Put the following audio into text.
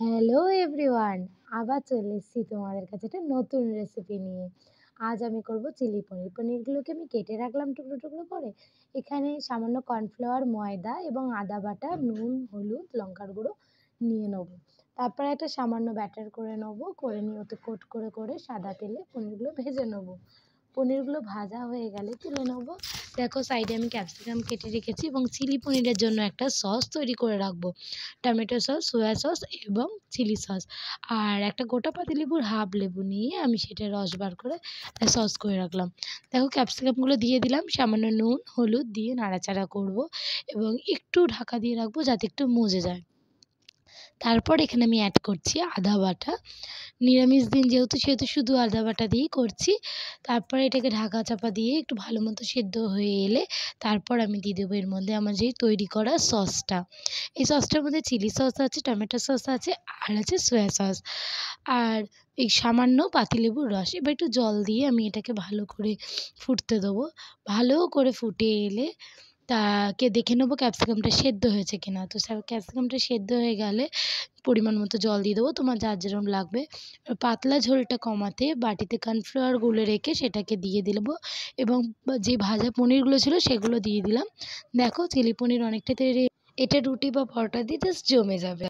Hello everyone! আবার চলে এসেছি তোমাদের কাছে একটা নতুন রেসিপি নিয়ে। আজ আমি করব চিলি পনির। পনিরগুলোকে আমি কেটে রাখলাম টুকরো, টুকরো করে। এখানে সামান্য কর্নফ্লাওয়ার, ময়দা এবং আদা বাটা, নুন, হলুদ, লঙ্কার গুঁড়ো নিয়ে নেব। তারপরে একটা সামান্য ব্যাটার করে নেব। করে নিয়ে ওতে কোট করে, করে সাদা তেলে পনিরগুলো ভেজে নেব। পনিরগুলো ভাজা হয়ে গেলে তুলে নেব। দেখো সাইডে আমি ক্যাপসিকাম কেটে রেখেছি এবং চিলি পনিরের জন্য একটা সস তৈরি করে রাখবো। টমেটো সস, সোয়া সস এবং চিলি সস। আর একটা গোটা পাতিলেবুর হাফ লেবু নিয়ে আমি সেটা রস বার করে সস করে রাখলাম। দেখো ক্যাপসিকামগুলো দিয়ে দিলাম, সামান্য নুন, হলুদ দিয়ে নাড়াচাড়া করব এবং একটু ঢাকা দিয়ে রাখবো যাতে একটু মজে যায়। তারপর এখানে আমি অ্যাড করছি আদা বাটা। নিরামিষ দিন যেহেতু সেহেতু শুধু আদা বাটা দিয়েই করছি। তারপরে এটাকে ঢাকা চাপা দিয়ে একটু ভালো মতো সেদ্ধ হয়ে এলে তারপর আমি দিয়ে দেবো এর মধ্যে আমার যেই তৈরি করা সসটা। এই সসটার মধ্যে চিলি সস আছে, টমেটো সস আছে আর আছে সয়া সস। আর এই সামান্য পাতিলেবুর রস। এবার একটু জল দিয়ে আমি এটাকে ভালো করে ফুটতে দেবো। ভালো করে ফুটে এলে তাকে দেখে নেবো ক্যাপসিকামটা সেদ্ধ হয়েছে কিনা। তো ক্যাপসিকামটা সেদ্ধ হয়ে গেলে পরিমাণ মতো জল দিয়ে দেবো, তোমার যার যেরকম লাগবে। পাতলা ঝোলটা কমাতে বাটিতে কর্নফ্লাওয়ার গুলে রেখে সেটাকে দিয়ে দেবো এবং যে ভাজা পনিরগুলো ছিল সেগুলো দিয়ে দিলাম। দেখো চিলি পনির অনেকটা তৈরি। এটা রুটি বা পরোটা দিয়ে জাস্ট জমে যাবে।